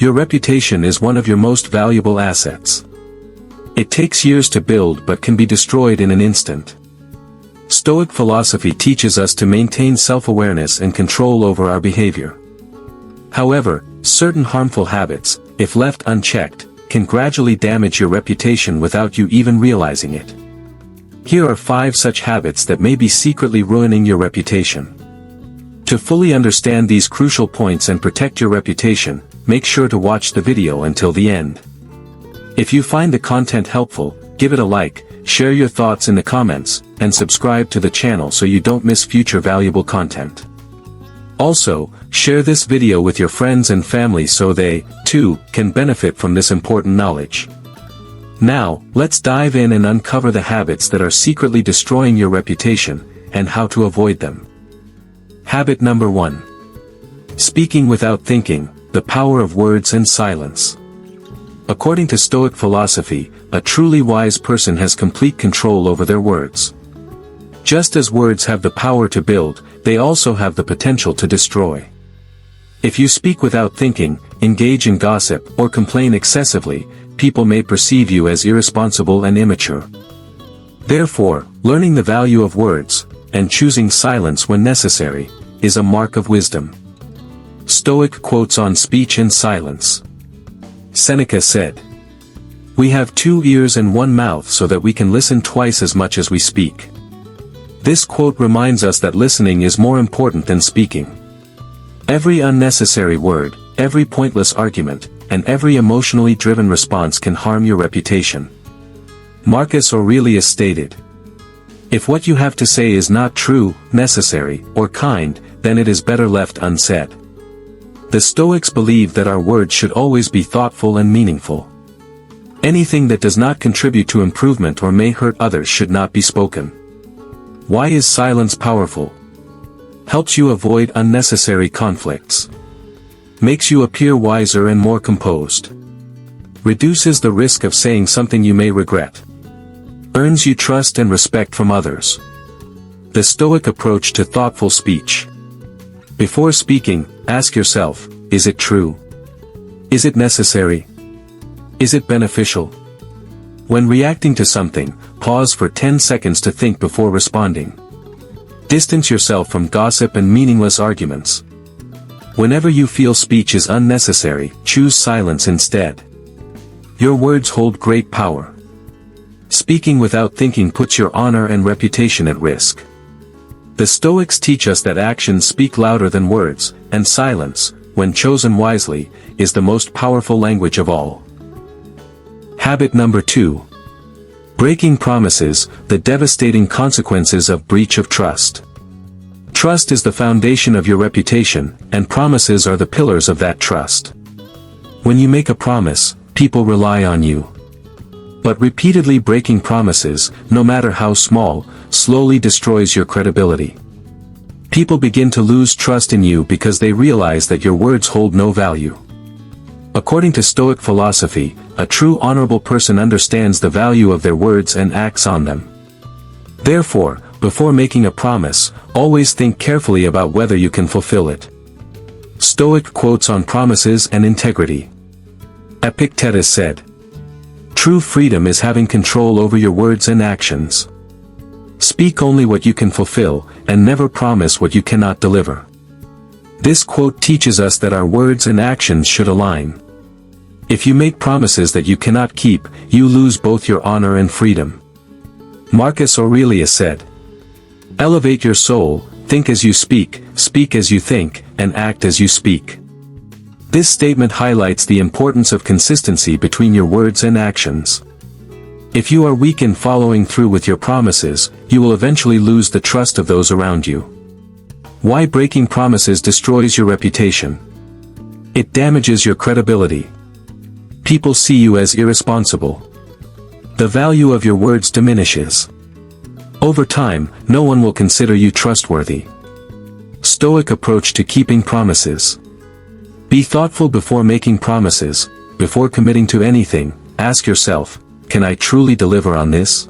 Your reputation is one of your most valuable assets. It takes years to build but can be destroyed in an instant. Stoic philosophy teaches us to maintain self-awareness and control over our behavior. However, certain harmful habits, if left unchecked, can gradually damage your reputation without you even realizing it. Here are 5 such habits that may be secretly ruining your reputation. To fully understand these crucial points and protect your reputation, make sure to watch the video until the end. If you find the content helpful, give it a like, share your thoughts in the comments, and subscribe to the channel so you don't miss future valuable content. Also, share this video with your friends and family so they, too, can benefit from this important knowledge. Now, let's dive in and uncover the habits that are secretly destroying your reputation, and how to avoid them. Habit number 1. Speaking without thinking, the power of words and silence. According to Stoic philosophy, a truly wise person has complete control over their words. Just as words have the power to build, they also have the potential to destroy. If you speak without thinking, engage in gossip, or complain excessively, people may perceive you as irresponsible and immature. Therefore, learning the value of words, and choosing silence when necessary, is a mark of wisdom. Stoic quotes on speech and silence. Seneca said, "We have 2 ears and 1 mouth so that we can listen twice as much as we speak." This quote reminds us that listening is more important than speaking. Every unnecessary word, every pointless argument, and every emotionally driven response can harm your reputation. Marcus Aurelius stated, "If what you have to say is not true, necessary, or kind, then it is better left unsaid." The Stoics believe that our words should always be thoughtful and meaningful. Anything that does not contribute to improvement or may hurt others should not be spoken. Why is silence powerful? Helps you avoid unnecessary conflicts. Makes you appear wiser and more composed. Reduces the risk of saying something you may regret. Earns you trust and respect from others. The Stoic approach to thoughtful speech. Before speaking, ask yourself, is it true? Is it necessary? Is it beneficial? When reacting to something, pause for 10 seconds to think before responding. Distance yourself from gossip and meaningless arguments. Whenever you feel speech is unnecessary, choose silence instead. Your words hold great power. Speaking without thinking puts your honor and reputation at risk. The Stoics teach us that actions speak louder than words, and silence, when chosen wisely, is the most powerful language of all. Habit number 2. Breaking promises, the devastating consequences of breach of trust. Trust is the foundation of your reputation, and promises are the pillars of that trust. When you make a promise, people rely on you. But repeatedly breaking promises, no matter how small, slowly destroys your credibility. People begin to lose trust in you because they realize that your words hold no value. According to Stoic philosophy, a true honorable person understands the value of their words and acts on them. Therefore, before making a promise, always think carefully about whether you can fulfill it. Stoic quotes on promises and integrity. Epictetus said, "True freedom is having control over your words and actions. Speak only what you can fulfill, and never promise what you cannot deliver." This quote teaches us that our words and actions should align. If you make promises that you cannot keep, you lose both your honor and freedom. Marcus Aurelius said, "Elevate your soul, think as you speak as you think, and act as you speak." This statement highlights the importance of consistency between your words and actions. If you are weak in following through with your promises, you will eventually lose the trust of those around you. Why breaking promises destroys your reputation? It damages your credibility. People see you as irresponsible. The value of your words diminishes. Over time, no one will consider you trustworthy. Stoic approach to keeping promises. Be thoughtful before making promises. Before committing to anything, ask yourself, can I truly deliver on this?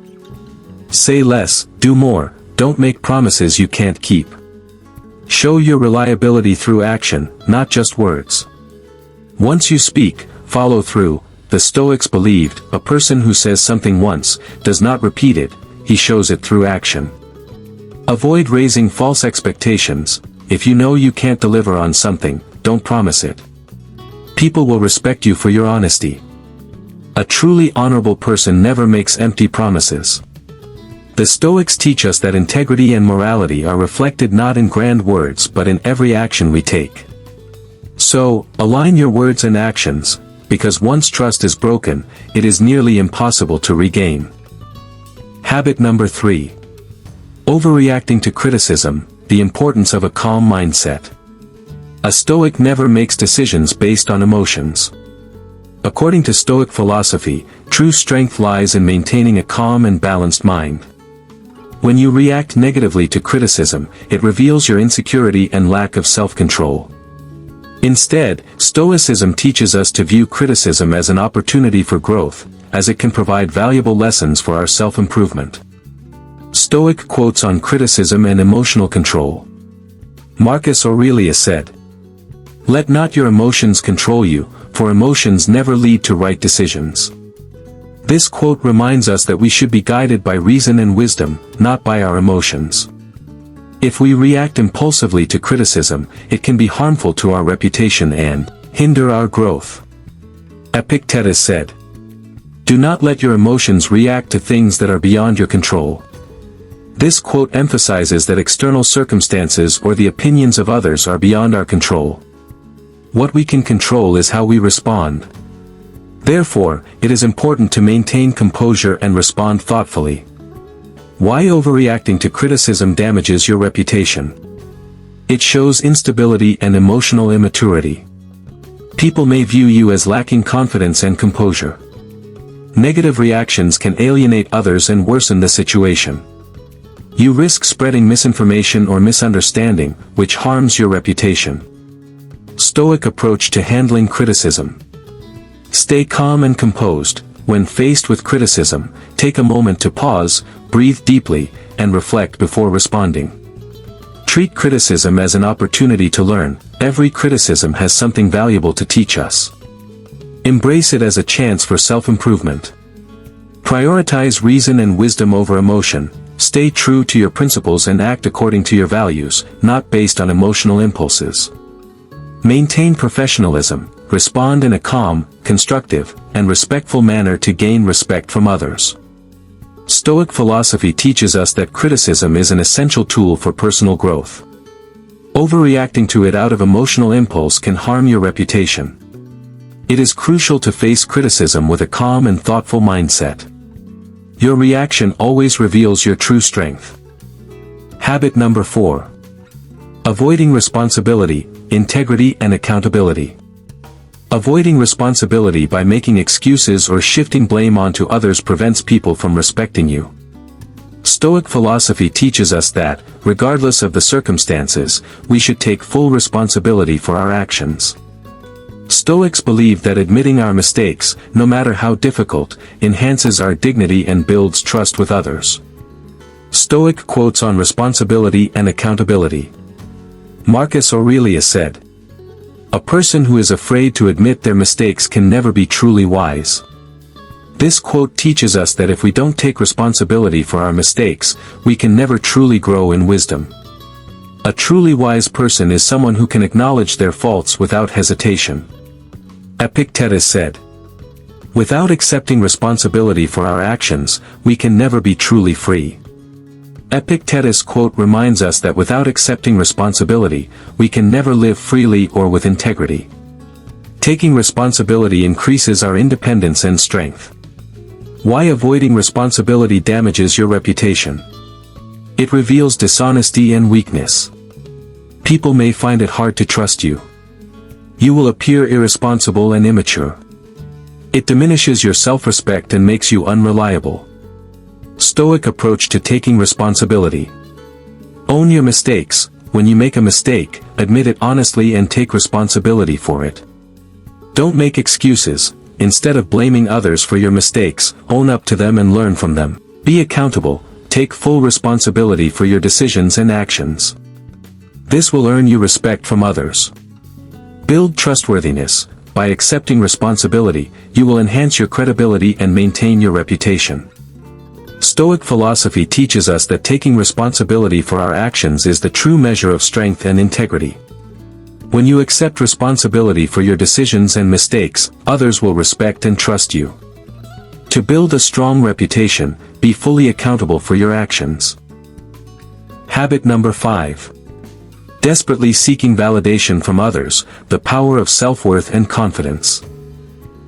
Say less, do more, don't make promises you can't keep. Show your reliability through action, not just words. Once you speak, follow through. The Stoics believed, a person who says something once, does not repeat it, he shows it through action. Avoid raising false expectations. If you know you can't deliver on something, don't promise it. People will respect you for your honesty. A truly honorable person never makes empty promises. The Stoics teach us that integrity and morality are reflected not in grand words but in every action we take. So, align your words and actions, because once trust is broken, it is nearly impossible to regain. Habit number 3. Overreacting to criticism, the importance of a calm mindset. A Stoic never makes decisions based on emotions. According to Stoic philosophy, true strength lies in maintaining a calm and balanced mind. When you react negatively to criticism, it reveals your insecurity and lack of self-control. Instead, Stoicism teaches us to view criticism as an opportunity for growth, as it can provide valuable lessons for our self-improvement. Stoic quotes on criticism and emotional control. Marcus Aurelius said, "Let not your emotions control you, for emotions never lead to right decisions." This quote reminds us that we should be guided by reason and wisdom, not by our emotions. If we react impulsively to criticism, it can be harmful to our reputation and hinder our growth. Epictetus said, "Do not let your emotions react to things that are beyond your control." This quote emphasizes that external circumstances or the opinions of others are beyond our control. What we can control is how we respond. Therefore, it is important to maintain composure and respond thoughtfully. Why overreacting to criticism damages your reputation? It shows instability and emotional immaturity. People may view you as lacking confidence and composure. Negative reactions can alienate others and worsen the situation. You risk spreading misinformation or misunderstanding, which harms your reputation. Stoic approach to handling criticism. Stay calm and composed. When faced with criticism, take a moment to pause, breathe deeply, and reflect before responding. Treat criticism as an opportunity to learn. Every criticism has something valuable to teach us. Embrace it as a chance for self-improvement. Prioritize reason and wisdom over emotion. Stay true to your principles and act according to your values, not based on emotional impulses. Maintain professionalism. Respond in a calm, constructive, and respectful manner to gain respect from others. Stoic philosophy teaches us that criticism is an essential tool for personal growth. Overreacting to it out of emotional impulse can harm your reputation. It is crucial to face criticism with a calm and thoughtful mindset. Your reaction always reveals your true strength. Habit number 4. Avoiding responsibility, integrity and accountability. Avoiding responsibility by making excuses or shifting blame onto others prevents people from respecting you. Stoic philosophy teaches us that, regardless of the circumstances, we should take full responsibility for our actions. Stoics believe that admitting our mistakes, no matter how difficult, enhances our dignity and builds trust with others. Stoic quotes on responsibility and accountability. Marcus Aurelius said, "A person who is afraid to admit their mistakes can never be truly wise." This quote teaches us that if we don't take responsibility for our mistakes, we can never truly grow in wisdom. A truly wise person is someone who can acknowledge their faults without hesitation. Epictetus said, "Without accepting responsibility for our actions, we can never be truly free." Epictetus' quote reminds us that without accepting responsibility, we can never live freely or with integrity. Taking responsibility increases our independence and strength. Why avoiding responsibility damages your reputation? It reveals dishonesty and weakness. People may find it hard to trust you. You will appear irresponsible and immature. It diminishes your self-respect and makes you unreliable. Stoic approach to taking responsibility. Own your mistakes. When you make a mistake, admit it honestly and take responsibility for it. Don't make excuses. Instead of blaming others for your mistakes, own up to them and learn from them. Be accountable. Take full responsibility for your decisions and actions. This will earn you respect from others. Build trustworthiness. by accepting responsibility, you will enhance your credibility and maintain your reputation. Stoic philosophy teaches us that taking responsibility for our actions is the true measure of strength and integrity. When you accept responsibility for your decisions and mistakes, others will respect and trust you. To build a strong reputation, be fully accountable for your actions. Habit number 5. Desperately seeking validation from others, the power of self-worth and confidence.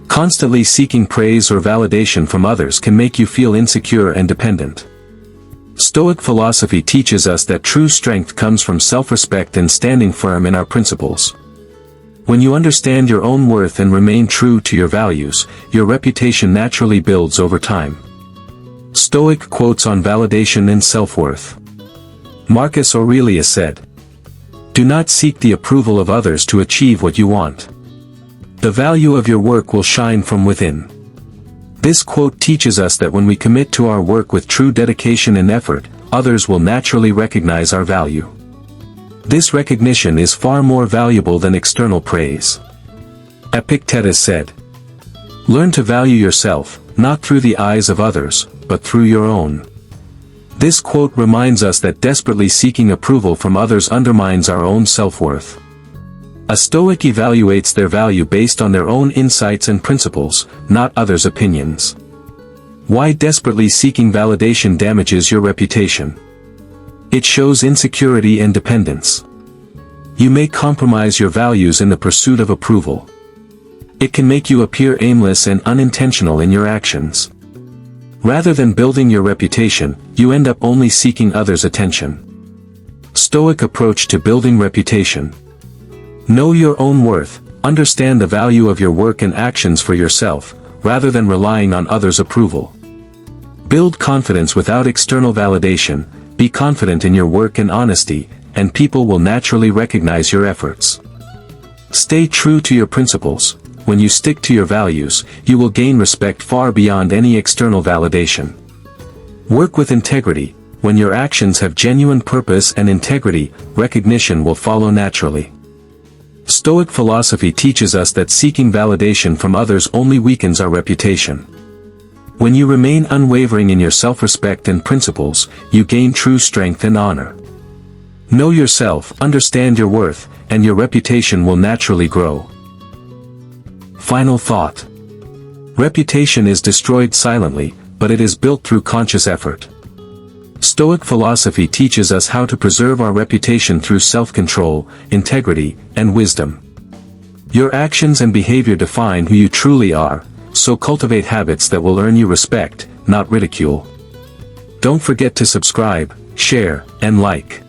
Constantly seeking praise or validation from others can make you feel insecure and dependent. Stoic philosophy teaches us that true strength comes from self-respect and standing firm in our principles. When you understand your own worth and remain true to your values, your reputation naturally builds over time. Stoic quotes on validation and self-worth. Marcus Aurelius said, "Do not seek the approval of others to achieve what you want. The value of your work will shine from within." This quote teaches us that when we commit to our work with true dedication and effort, others will naturally recognize our value. This recognition is far more valuable than external praise. Epictetus said, "Learn to value yourself, not through the eyes of others, but through your own." This quote reminds us that desperately seeking approval from others undermines our own self-worth. A Stoic evaluates their value based on their own insights and principles, not others' opinions. Why desperately seeking validation damages your reputation? It shows insecurity and dependence. You may compromise your values in the pursuit of approval. It can make you appear aimless and unintentional in your actions. Rather than building your reputation, you end up only seeking others' attention. Stoic approach to building reputation. Know your own worth, understand the value of your work and actions for yourself, rather than relying on others' approval. Build confidence without external validation, be confident in your work and honesty, and people will naturally recognize your efforts. Stay true to your principles. When you stick to your values, you will gain respect far beyond any external validation. Work with integrity. When your actions have genuine purpose and integrity, recognition will follow naturally. Stoic philosophy teaches us that seeking validation from others only weakens our reputation. When you remain unwavering in your self-respect and principles, you gain true strength and honor. Know yourself, understand your worth, and your reputation will naturally grow. Final thought. Reputation is destroyed silently, but it is built through conscious effort. Stoic philosophy teaches us how to preserve our reputation through self-control, integrity, and wisdom. Your actions and behavior define who you truly are, so cultivate habits that will earn you respect, not ridicule. Don't forget to subscribe, share, and like.